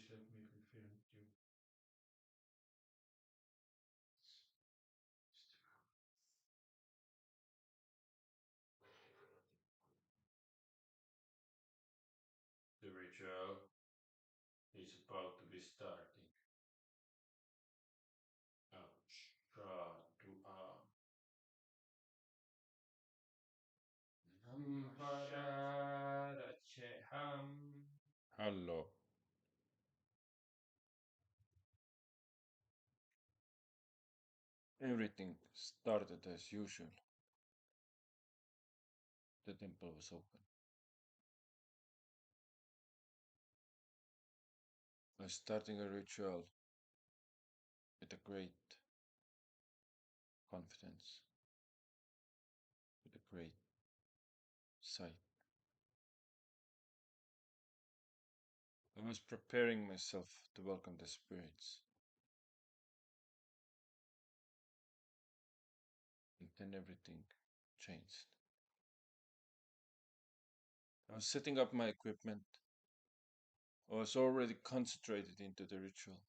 let me refer you. The ritual is about to be starting. Ouch. To Nampararacheham. Hello. Everything started as usual. The temple was open. I was starting a ritual with a great confidence, with a great sight. I was preparing myself to welcome the spirits. And then everything changed. I was setting up my equipment. I was already concentrated into the ritual.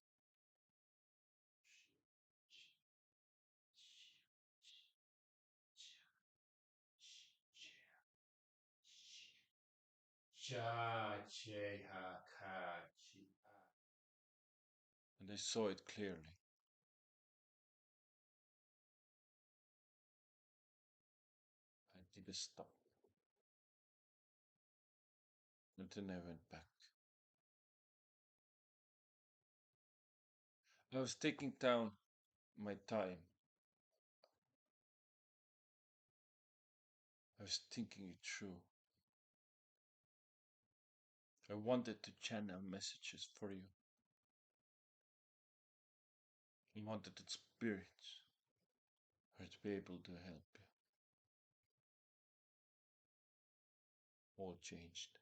And I saw it clearly. I did a stop. And then I went back. I was taking down my time. I was thinking it through. I wanted to channel messages for you. I wanted that spirits were to be able to help you. All changed.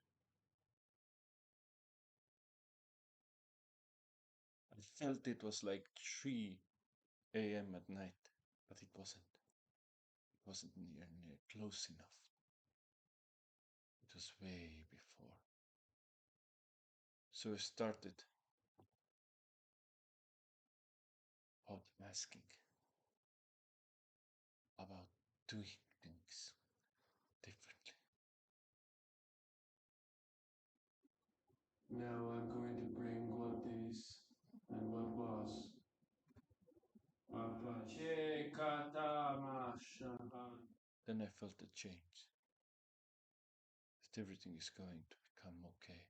I felt it was like 3 a.m. at night, but it wasn't. It wasn't near close enough. It was way before. So I started about asking, about doing things differently. Now I'm going to bring what is and what was. Then I felt a change. That everything is going to become okay.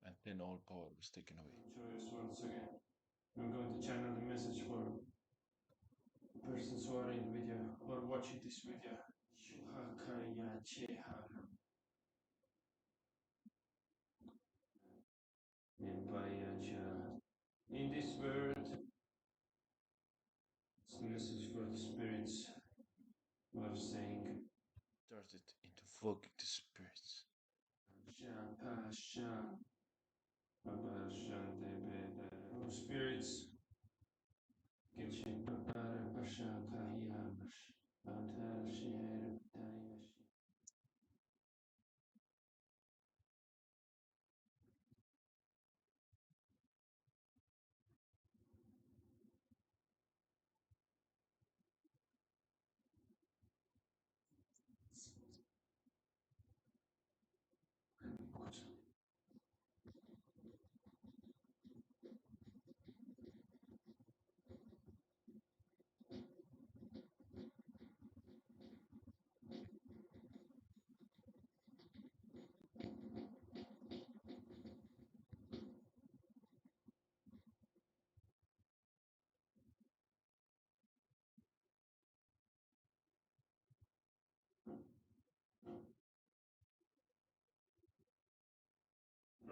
And then all power was taken away. Choice once again. I'm going to channel the message for persons who are in the video or watching this video. In this word, it's a message for the spirits who are saying. Started invoking the spirits. Oh, spirits, get you.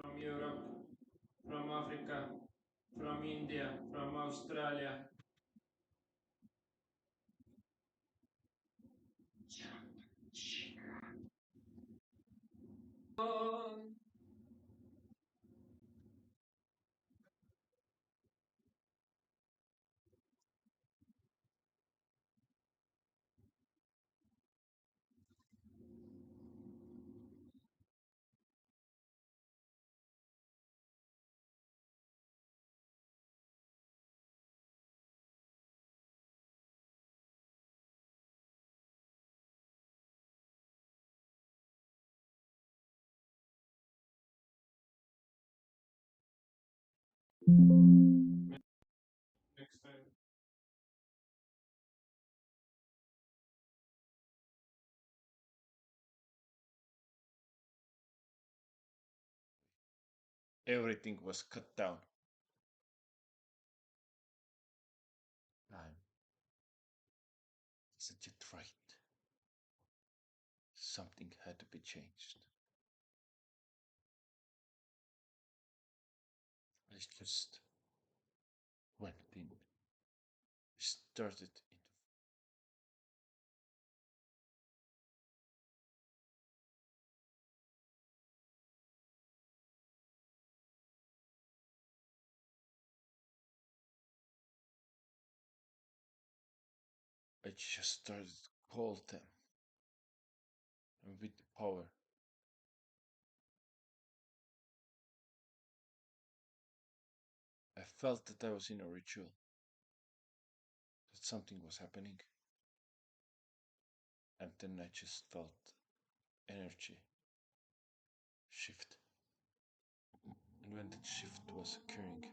From Europe, from Africa, from India, from Australia. Next time. Everything was cut down. Time isn't yet right. Something had to be changed. I just went in, started into. I just started to call them, and with the power, I felt that I was in a ritual, that something was happening, and then I just felt energy shift. And when that shift was occurring,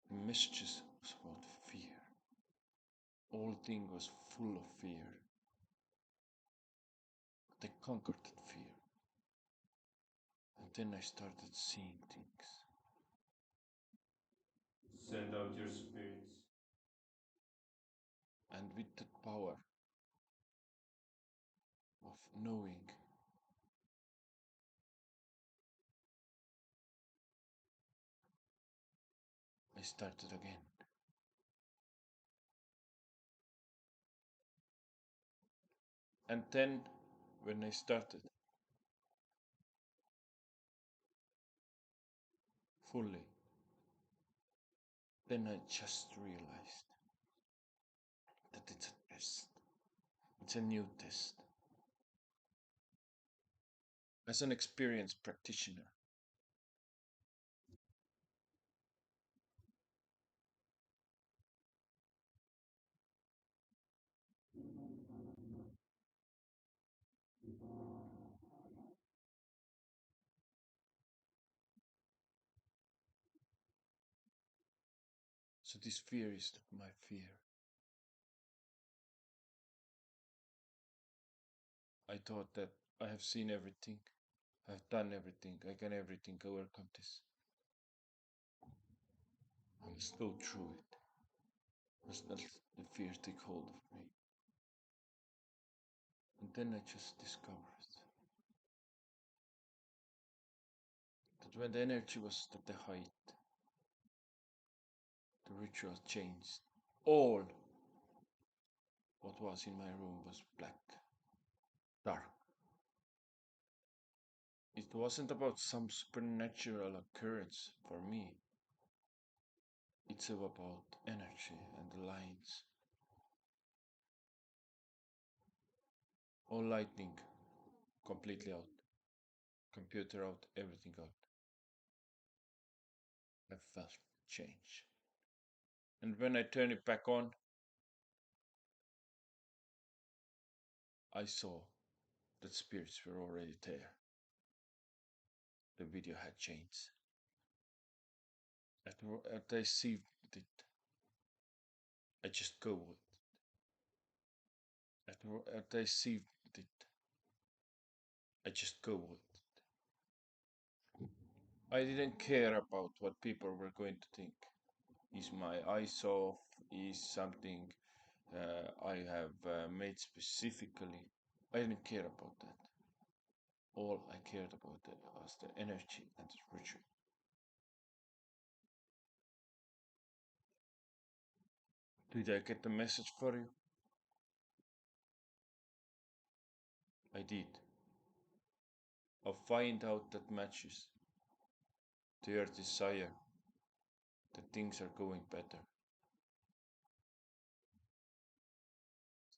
the messages was about fear. All thing was full of fear. They conquered that fear. And then I started seeing things. Send out your spirits. And with that power of knowing, I started again. And then, when I started fully, then I just realized that it's a test. It's a new test. As an experienced practitioner, so this fear is not my fear. I thought that I have seen everything, I've done everything, I can everything overcome this. I must go through it. Must not let the fear take hold of me. And then I just discovered that when the energy was at the height, the ritual changed. All what was in my room was black, dark. It wasn't about some supernatural occurrence for me. It's about energy and the lines. All lightning completely out. Computer out, everything out. I felt change. And when I turned it back on, I saw that spirits were already there. The video had changed. As I received it, I just go with it. As I received it, I just go with it. I didn't care about what people were going to think. Is my eyes off? Is something I have made specifically? I didn't care about that. All I cared about was the energy and the ritual. Did I get the message for you? I did. I'll find out that matches to your desire that things are going better.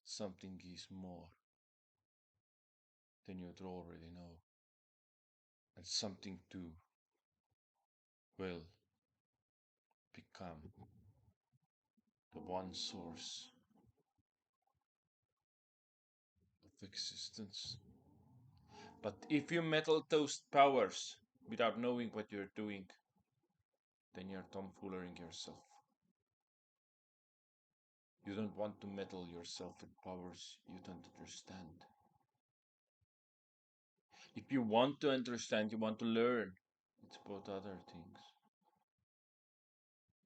Something is more than you'd already know. And something too will become the one source of existence. But if you meddle those powers, without knowing what you're doing, then you're tomfoolering yourself. You don't want to meddle yourself with powers you don't understand. If you want to understand, you want to learn, it's about other things.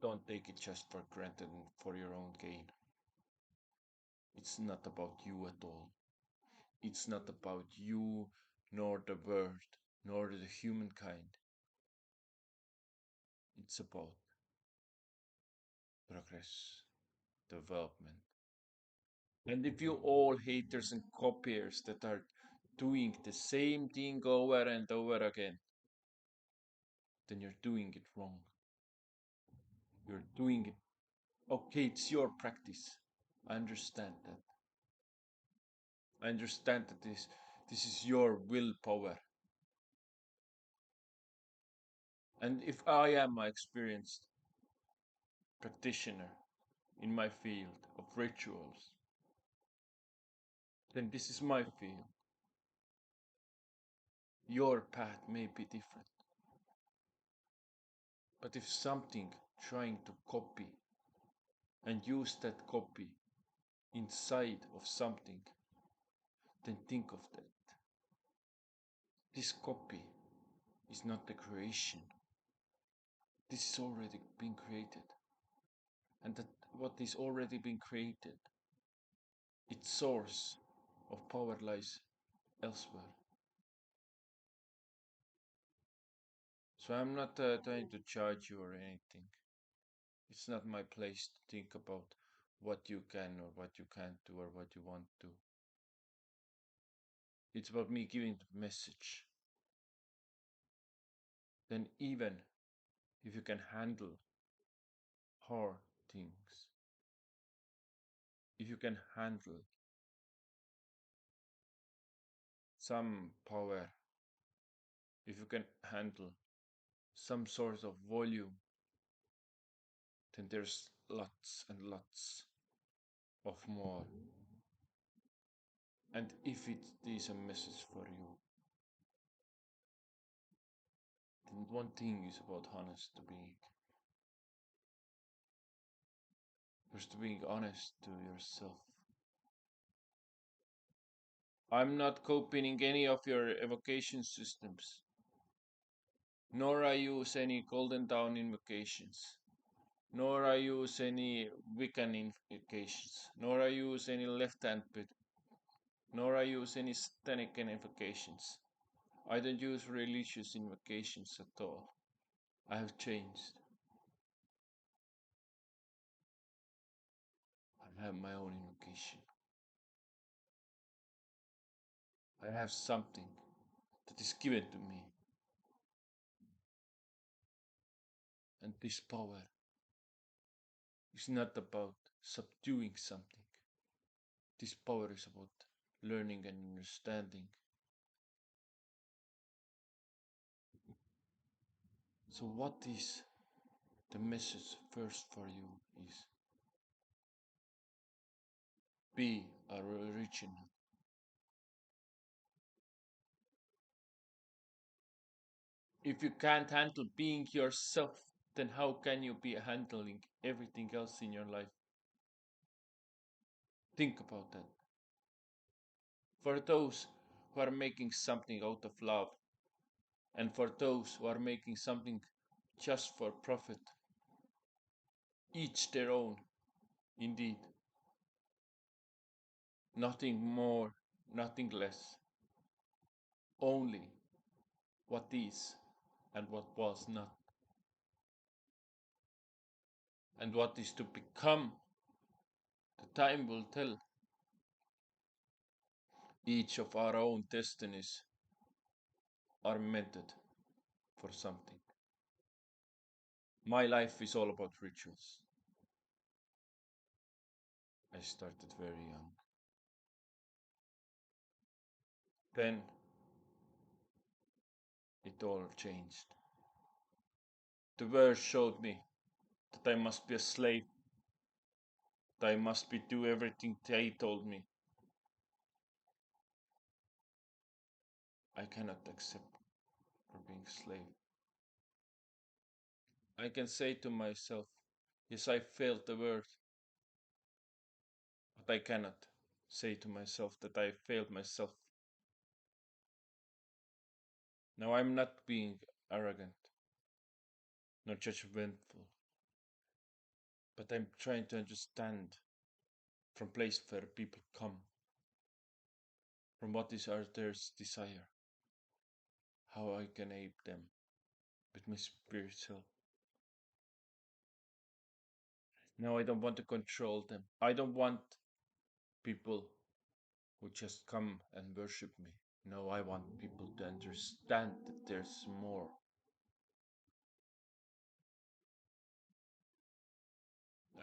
Don't take it just for granted and for your own gain. It's not about you at all. It's not about you, nor the world, nor the humankind. It's about progress, development. And if you all haters and copiers that are doing the same thing over and over again, then you're doing it wrong. You're doing it. Okay, it's your practice. I understand that. I understand that this is your willpower. And if I am an experienced practitioner in my field of rituals, then this is my field. Your path may be different. But if something trying to copy and use that copy inside of something, then think of that. This copy is not the creation. This is already been created. And that what is already been created, its source of power lies elsewhere. So I'm not trying to judge you or anything. It's not my place to think about what you can or what you can't do or what you want to. It's about me giving the message. Then even if you can handle hard things, if you can handle some power, if you can handle some sort of volume, then there's lots and lots of more. And if it is a message for you, then one thing is about honest to being. First, being honest to yourself. I'm not copying any of your evocation systems, nor I use any Golden Dawn invocations, nor I use any Wiccan invocations, nor I use any left hand pit, nor I use any Stanic invocations. I don't use religious invocations at all. I have changed. I have my own invocation. I have something that is given to me. And this power is not about subduing something. This power is about learning and understanding. So, what is the message first for you is be original. If you can't handle being yourself, then how can you be handling everything else in your life? Think about that. For those who are making something out of love, and for those who are making something just for profit, each their own, indeed. Nothing more, nothing less. Only what is and what was not. And what is to become, the time will tell. Each of our own destinies are meant for something. My life is all about rituals. I started very young. Then it all changed. The world showed me that I must be a slave, that I must be do everything they told me. I cannot accept for being slave. I can say to myself, yes, I failed the word, but I cannot say to myself that I failed myself. Now I'm not being arrogant, not judgmental, but I'm trying to understand from place where people come, from what is our their desire, how I can aid them with my spiritual. Now I don't want to control them. I don't want people who just come and worship me. No, I want people to understand that there's more.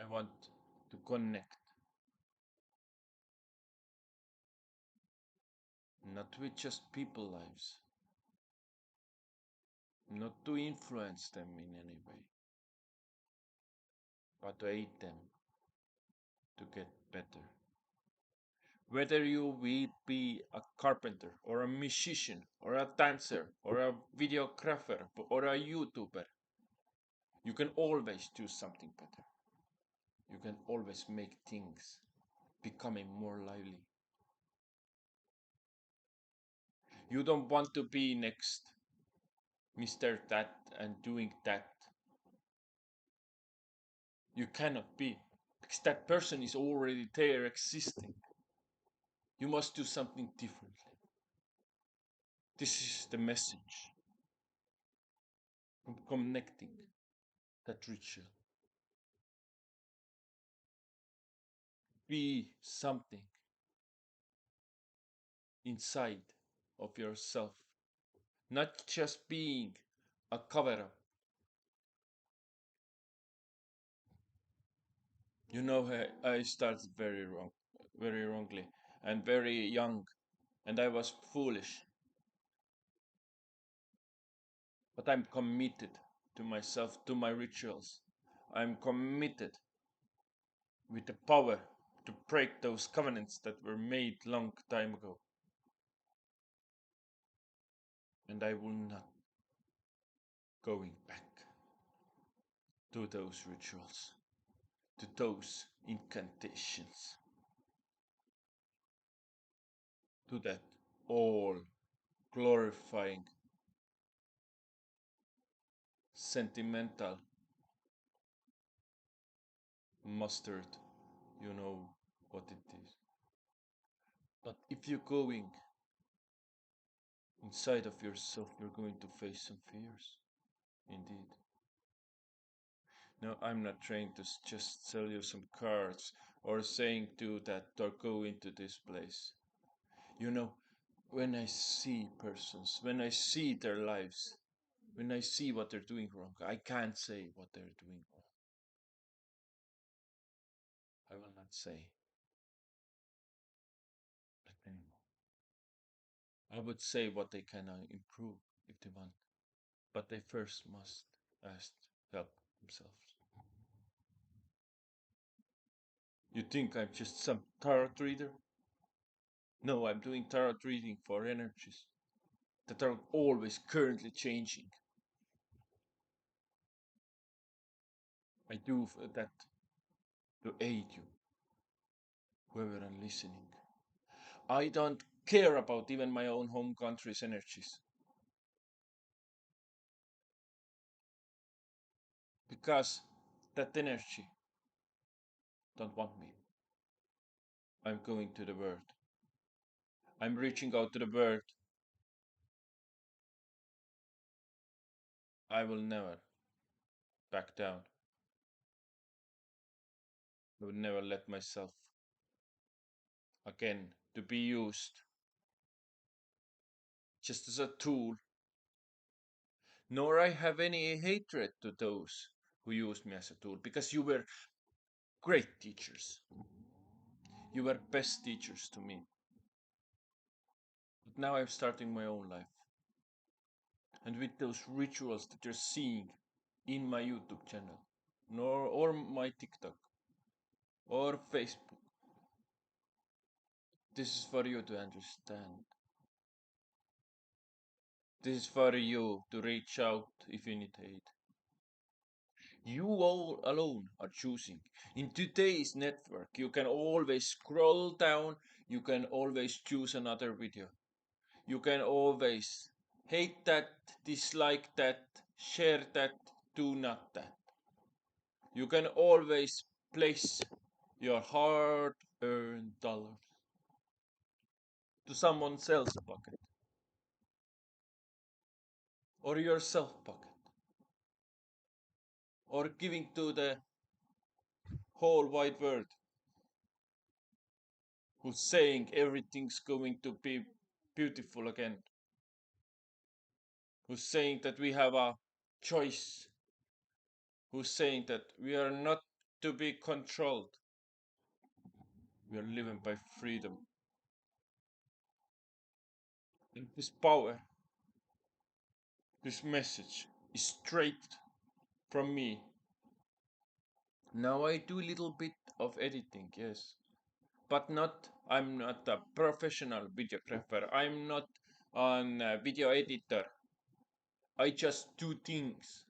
I want to connect, not with just people lives, not to influence them in any way, but to aid them to get better. Whether you will be a carpenter or a musician or a dancer or a videographer or a YouTuber, you can always do something better. You can always make things becoming more lively. You don't want to be next Mr. That and doing that. You cannot be, because that person is already there existing. You must do something differently. This is the message from connecting that ritual. Be something inside of yourself, not just being a cover up. You know, I started very wrongly, and very young, and I was foolish. But I'm committed to myself, to my rituals. I'm committed with the power to break those covenants that were made long time ago. And I will not going back to those rituals, to those incantations, to that all glorifying, sentimental mustard. You know what it is. But if you're going inside of yourself, you're going to face some fears. Indeed. No, I'm not trying to just sell you some cards or saying to that or go into this place. You know, when I see persons, when I see their lives, when I see what they're doing wrong, I can't say what they're doing wrong. I will not say that anymore. I would say what they can improve if they want, but they first must ask help themselves. You think I'm just some tarot reader? No, I'm doing tarot reading for energies that are always currently changing. I do that to aid you, whoever I'm listening. I don't care about even my own home country's energies because that energy don't want me. I'm going to the world. I'm reaching out to the world. I will never back down. I will never let myself again to be used just as a tool, nor I have any hatred to those who used me as a tool because you were great teachers. You were best teachers to me. But now I'm starting my own life. And with those rituals that you're seeing in my YouTube channel, or my TikTok, or Facebook, this is for you to understand. This is for you to reach out if you need aid. You all alone are choosing. In today's network, you can always scroll down, you can always choose another video. You can always hate that, dislike that, share that, do not that. You can always place your hard earned dollars to someone else's pocket or your self pocket or giving to the whole wide world who's saying everything's going to be beautiful again, who's saying that we have a choice, who's saying that we are not to be controlled, we are living by freedom. And this power, this message is straight from me. Now I do a little bit of editing, yes, but I'm not a professional videographer. I'm not a video editor. I just do things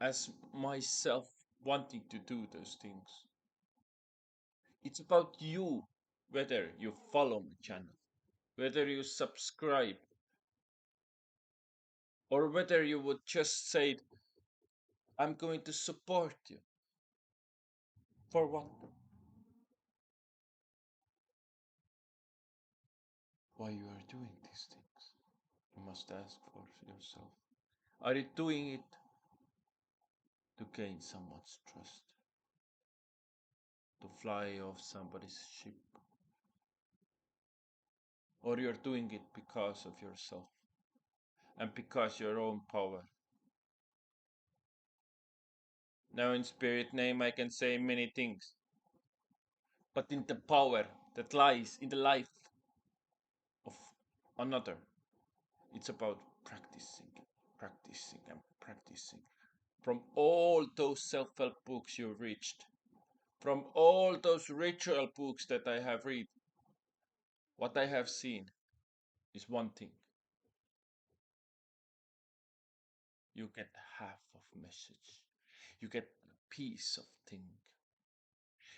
as myself wanting to do those things. It's about you, whether you follow my channel, whether you subscribe, or whether you would just say, I'm going to support you. For what? Why you are doing these things? You must ask for yourself. Are you doing it to gain someone's trust? To fly off somebody's ship? Or you're doing it because of yourself and because your own power? Now in spirit name I can say many things, but in the power that lies in the life of another, it's about practicing, practicing and practicing. From all those self-help books you reached, from all those ritual books that I have read, what I have seen is one thing. You get half of message. You get a piece of thing.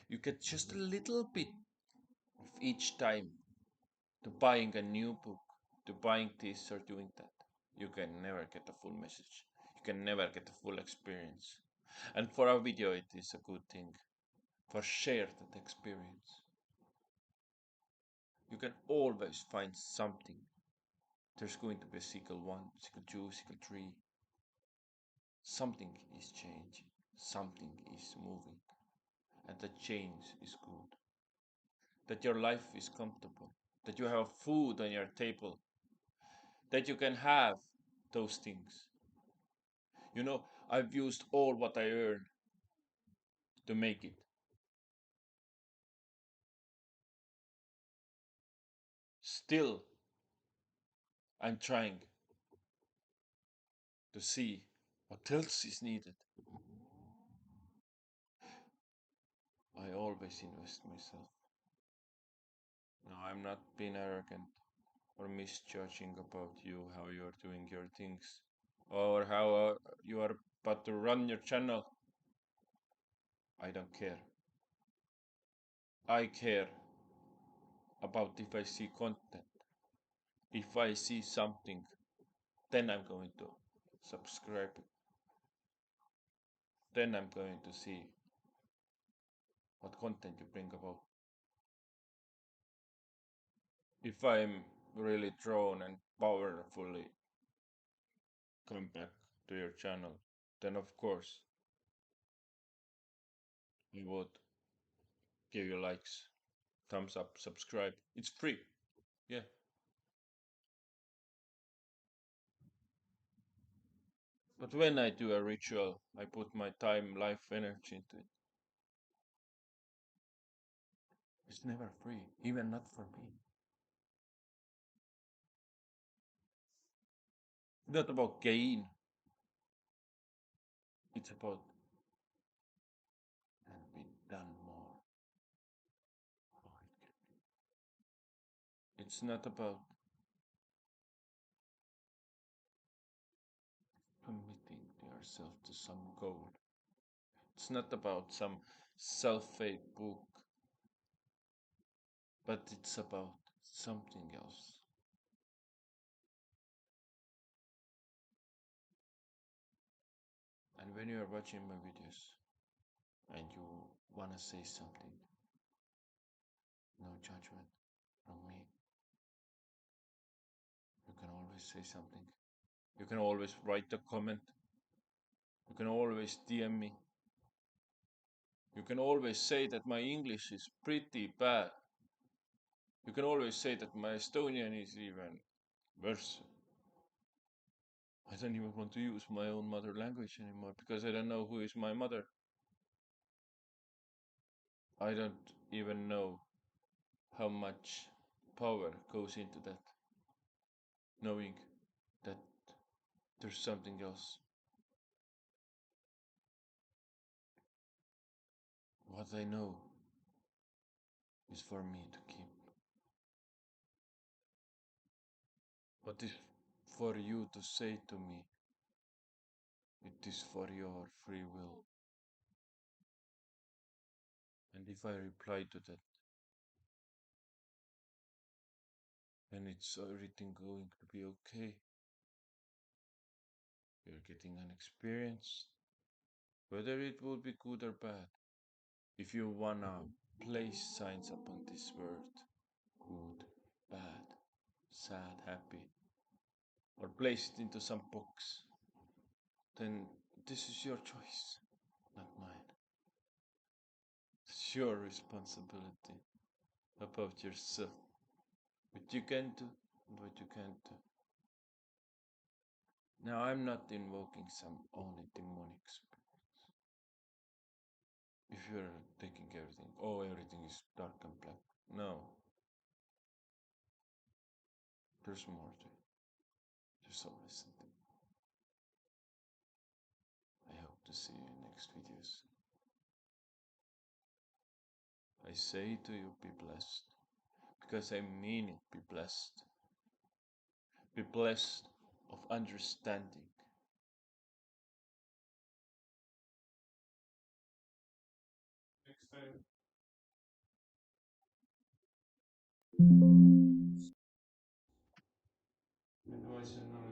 You get just a little bit of each time to buying a new book, to buying this or doing that. You can never get a full message. You can never get a full experience. And for a video it is a good thing. For share that experience. You can always find something. There's going to be a sequel 1, sequel 2, sequel 3. Something is changing. Something is moving. And the change is good. That your life is comfortable. That you have food on your table. That you can have those things. You know, I've used all what I earned to make it. Still, I'm trying to see what else is needed. I always invest myself. No, I'm not being arrogant or misjudging about you, how you're doing your things, or how you are about to run your channel. I don't care. I care about if I see content. If I see something, then I'm going to subscribe. Then I'm going to see what content you bring about. If I'm really drawn and powerfully come back to your channel, then of course I would give you likes, thumbs up, subscribe. It's free. Yeah. But when I do a ritual, I put my time, life, energy into it. It's never free, even not for me. It's not about gain. It's about and be done more. Oh, it's not about yourself to some goal. It's not about some self-help book, but it's about something else. And when you are watching my videos and you want to say something, no judgment from me. You can always say something. You can always write a comment. You can always DM me. You can always say that my English is pretty bad. You can always say that my Estonian is even worse. I don't even want to use my own mother language anymore because I don't know who is my mother. I don't even know how much power goes into that, knowing that there's something else. What I know is for me to keep. What is for you to say to me, it is for your free will. And if I reply to that, then it's everything going to be okay. You're getting an experience, whether it will be good or bad. If you wanna place signs upon this world, good, bad, sad, happy, or place it into some box, then this is your choice, not mine. It's your responsibility about yourself, what you can do and what you can't do. Now, I'm not invoking some only demonic spirits. If you're taking everything, oh, everything is dark and black. No, there's more to it. There's always something. I hope to see you in next videos. I say to you, be blessed. Because I mean it, be blessed. Be blessed of understanding. Next time. And why is it not?